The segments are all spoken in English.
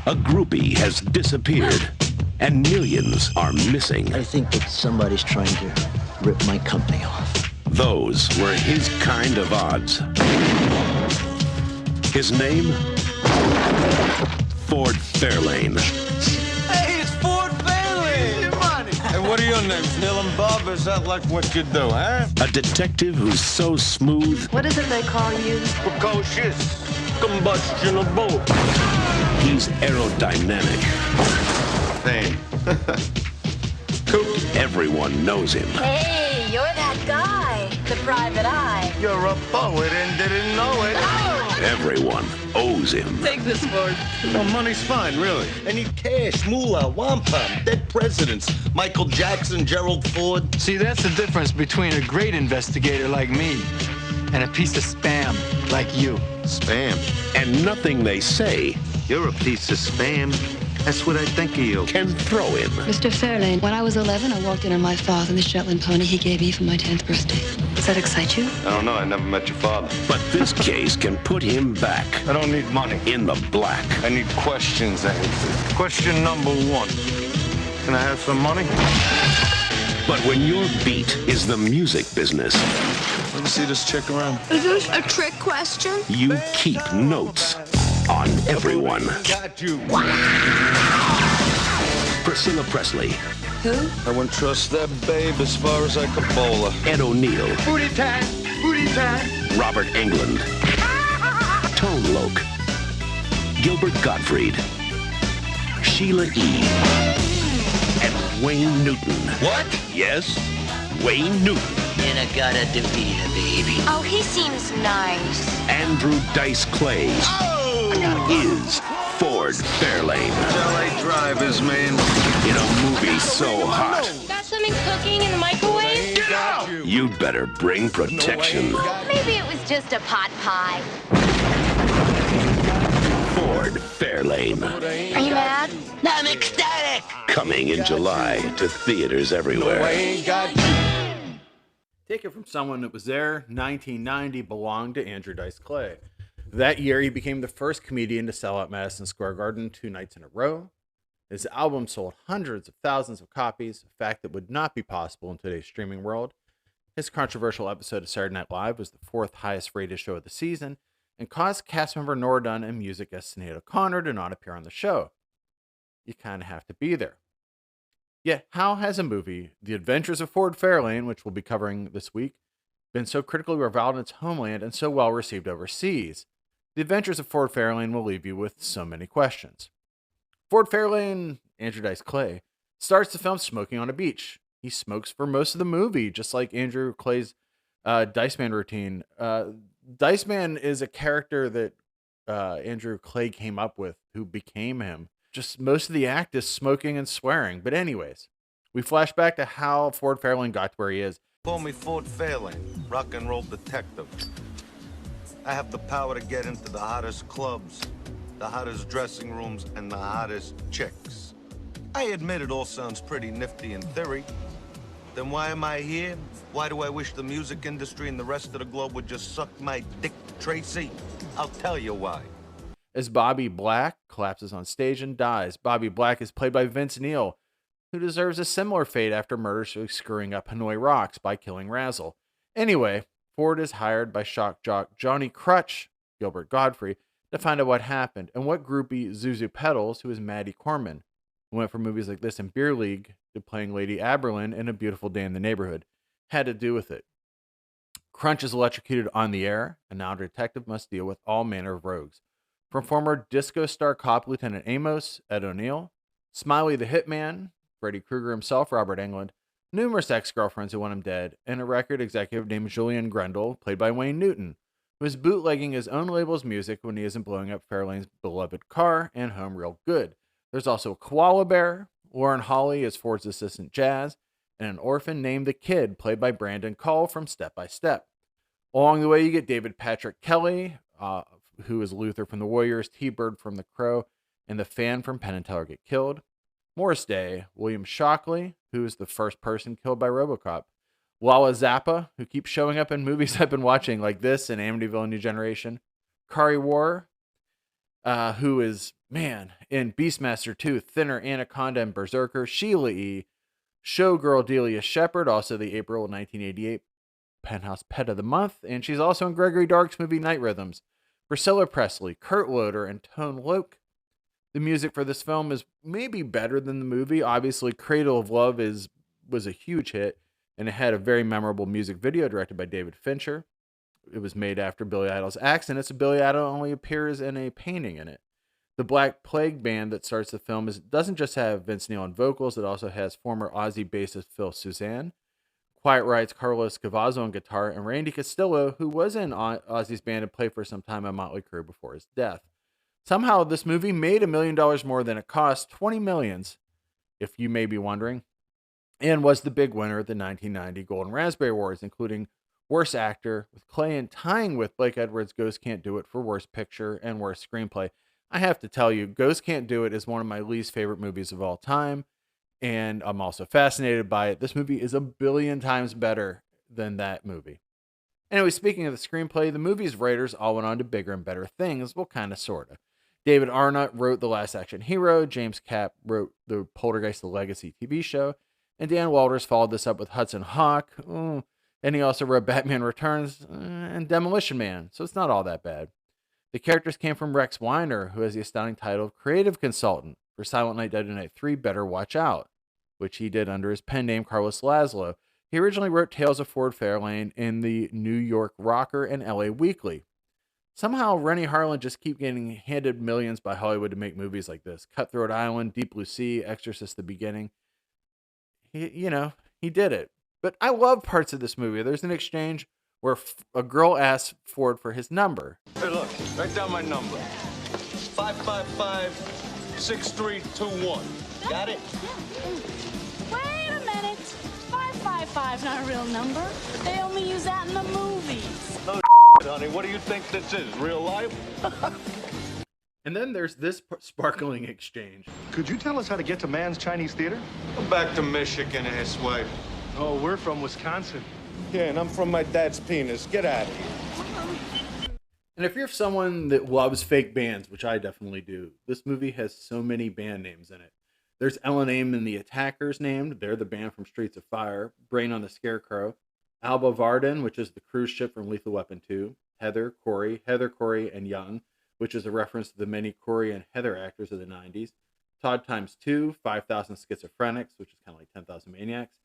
A groupie has disappeared, and millions are missing. I think that somebody's trying to rip my company off. Those were his kind of odds. His name? Ford Fairlane. Hey, it's Ford Fairlane! Your money! Hey, what are your names? Neil and Bob? Is that like what you do, huh? A detective who's so smooth. What is it they call you? Precocious. Combustionable. He's aerodynamic. Fame. Kook. Everyone knows him. Hey, you're that guy, the private eye. You're a poet and didn't know it. Everyone owes him. Take this, Ford. No, money's fine, really. I need cash, moolah, wampum, dead presidents, Michael Jackson, Gerald Ford. See, that's the difference between a great investigator like me and a piece of spam like you. Spam. And nothing they say You're a piece of spam. That's what I think of you. can throw him. Mr. Fairlane, when I was 11, I walked in on my father and the Shetland pony he gave me for my 10th birthday. Does that excite you? I don't know. I never met your father. But this case can put him back I don't need money. in the black. I need questions answered. Question number 1. Can I have some money? But when your beat is the music business, Let me see this chick around. Is this a trick question? you keep notes on everyone. Got you. Priscilla Presley, Who? I wouldn't trust that babe as far as I could bowl her. Ed O'Neill, Booty time! Booty time! Robert Englund, Tone Loc, Gilbert Gottfried, Sheila E., and Wayne Newton. What? Yes, Wayne Newton. In-A-Gadda-Da-Vida, baby. Oh, he seems nice. Andrew Dice Clay is Ford Fairlane LA drivers, man. in a movie so hot Got something cooking in the microwave? Get out! you'd better bring protection. Maybe it was just a pot pie. Ford Fairlane, Are you mad? I'm ecstatic! coming in July to theaters everywhere. Take it from someone that was there. 1990 belonged to Andrew Dice Clay. That year, he became the first comedian to sell out Madison Square Garden 2 nights in a row. His album sold hundreds of thousands of copies, a fact that would not be possible in today's streaming world. His controversial episode of Saturday Night Live was the 4th highest rated show of the season and caused cast member Nora Dunn and music guest Sinead O'Connor to not appear on the show. You kind of have to be there. Yet, how has a movie, The Adventures of Ford Fairlane, which we'll be covering this week, been so critically reviled in its homeland and so well received overseas? The Adventures of Ford Fairlane will leave you with so many questions. Ford Fairlane, Andrew Dice Clay, starts the film smoking on a beach. He smokes for most of the movie, just like Andrew Clay's Dice Man routine. Dice Man is a character that Andrew Clay came up with, who became him. Just most of the act is smoking and swearing. But anyways, we flash back to how Ford Fairlane got to where he is. Call me Ford Fairlane, rock and roll detective. I have the power to get into the hottest clubs, the hottest dressing rooms, and the hottest chicks. I admit it all sounds pretty nifty in theory. Then why am I here? Why do I wish the music industry and the rest of the globe would just suck my dick, Tracy? I'll tell you why. As Bobby Black collapses on stage and dies. Bobby Black is played by Vince Neil, who deserves a similar fate after murderously screwing up Hanoi Rocks by killing Razzle. Anyway, Ford is hired by shock jock Johnny Crutch, Gilbert Godfrey, to find out what happened and what groupie Zuzu Pedals, who is Maddie Corman, who went from movies like this and Beer League to playing Lady Aberlin in A Beautiful Day in the Neighborhood, had to do with it. Crunch is electrocuted on the air, and now a detective must deal with all manner of rogues. From former disco star cop Lieutenant Amos, Ed O'Neill, Smiley the Hitman, Freddy Krueger himself, Robert Englund, numerous ex-girlfriends who want him dead, and a record executive named Julian Grendel, played by Wayne Newton, who is bootlegging his own label's music when he isn't blowing up Fairlane's beloved car and home real good. There's also a koala bear, Lauren Holly is Ford's assistant Jazz, and an orphan named The Kid, played by Brandon Cole from Step by Step. Along the way, you get David Patrick Kelly, who is Luther from The Warriors, T-Bird from The Crow, and the fan from Penn and Teller Get Killed. Morris Day, William Shockley, who is the first person killed by RoboCop. Lala Zappa, who keeps showing up in movies I've been watching like this and Amityville: A New Generation. Kari War, who is, man, in Beastmaster 2, Thinner, Anaconda, and Berserker. Sheila E., showgirl Delia Shepard, also the April 1988 Penthouse Pet of the Month, and she's also in Gregory Dark's movie Night Rhythms. Priscilla Presley, Kurt Loder, and Tone Loc. The music for this film is maybe better than the movie. Obviously, Cradle of Love was a huge hit, and it had a very memorable music video directed by David Fincher. It was made after Billy Idol's accident, so Billy Idol only appears in a painting in it. The Black Plague band that starts the film doesn't just have Vince Neil on vocals, it also has former Ozzy bassist Phil Suzanne, Quiet Riot's Carlos Cavazo on guitar, and Randy Castillo, who was in Ozzy's band and played for some time at Motley Crue before his death. Somehow, this movie made $1 million more than it cost, $20 million, if you may be wondering, and was the big winner of the 1990 Golden Raspberry Awards, including Worst Actor, with Clay tying with Blake Edwards' Ghost Can't Do It for Worst Picture and Worst Screenplay. I have to tell you, Ghost Can't Do It is one of my least favorite movies of all time, and I'm also fascinated by it. This movie is 1 billion times better than that movie. Anyway, speaking of the screenplay, the movie's writers all went on to bigger and better things, well, kind of, sort of. David Arnott wrote The Last Action Hero, James Capp wrote the Poltergeist The Legacy TV show, and Dan Walters followed this up with Hudson Hawk, and he also wrote Batman Returns and Demolition Man, so it's not all that bad. The characters came from Rex Weiner, who has the astounding title of Creative Consultant for Silent Night, Deadly Night 3, Better Watch Out, which he did under his pen name Carlos Laszlo. He originally wrote Tales of Ford Fairlane in the New York Rocker and LA Weekly. Somehow, Rennie Harlan just keep getting handed millions by Hollywood to make movies like this. Cutthroat Island, Deep Blue Sea, Exorcist The Beginning. He did it. But I love parts of this movie. There's an exchange where a girl asks Ford for his number. Hey, look, write down my number. 555-6321. Got it? Wait a minute. 555's not a real number. They only use that in the movies. No honey, what do you think this is, real life? And then there's this sparkling exchange. Could you tell us how to get to Mann's Chinese Theater? Go back to Michigan, asswipe. Oh, we're from Wisconsin. Yeah, and I'm from my dad's penis. Get out of here. And if you're someone that loves fake bands, which I definitely do, this movie has so many band names in it. There's Ellen Aim and the Attackers named. They're the band from Streets of Fire. Brain on the Scarecrow. Alba Varden, which is the cruise ship from Lethal Weapon 2. Heather, Corey, and Young, which is a reference to the many Corey and Heather actors of the 90s. Todd Times 2, 5,000 Schizophrenics, which is kind of like 10,000 Maniacs.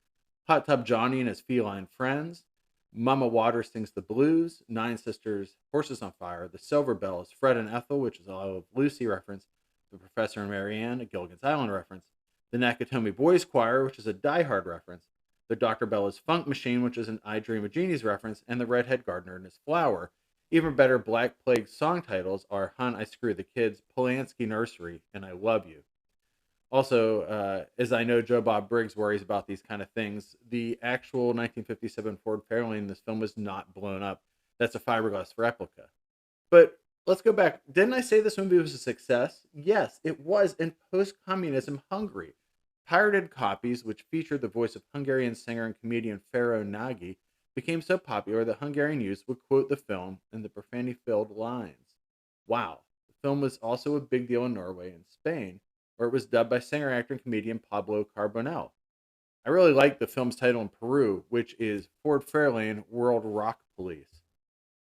Hot Tub Johnny and his feline friends. Mama Water Sings the Blues. Nine Sisters, Horses on Fire. The Silver Bells, Fred and Ethel, which is a I Love Lucy reference. The Professor and Marianne, a Gilligan's Island reference. The Nakatomi Boys Choir, which is a Die Hard reference. The Dr. Bella's Funk Machine, which is an I Dream of Jeannie's reference. And the Redhead Gardener and his Flower. Even better Black Plague song titles are Hun, I Screw the Kids, Polanski Nursery, and I Love You. Also, as I know Joe Bob Briggs worries about these kind of things, the actual 1957 Ford Fairlane in this film was not blown up. That's a fiberglass replica. But let's go back. Didn't I say this movie was a success? Yes, it was in post-communism Hungary. Pirated copies, which featured the voice of Hungarian singer and comedian Fero Nagy, became so popular that Hungarian youths would quote the film in the profanity-filled lines. Wow. The film was also a big deal in Norway and Spain, where it was dubbed by singer, actor, and comedian Pablo Carbonell. I really like the film's title in Peru, which is Ford Fairlane World Rock Police.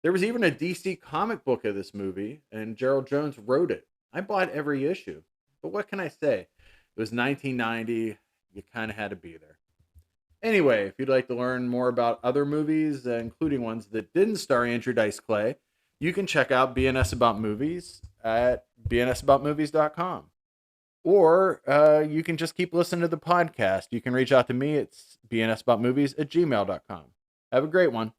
There was even a DC comic book of this movie, and Gerald Jones wrote it. I bought every issue. But what can I say? It was 1990. You kind of had to be there. Anyway, if you'd like to learn more about other movies, including ones that didn't star Andrew Dice Clay, you can check out BNS About Movies at bnsaboutmovies.com. Or you can just keep listening to the podcast. You can reach out to me. It's bnsaboutmovies@gmail.com. Have a great one.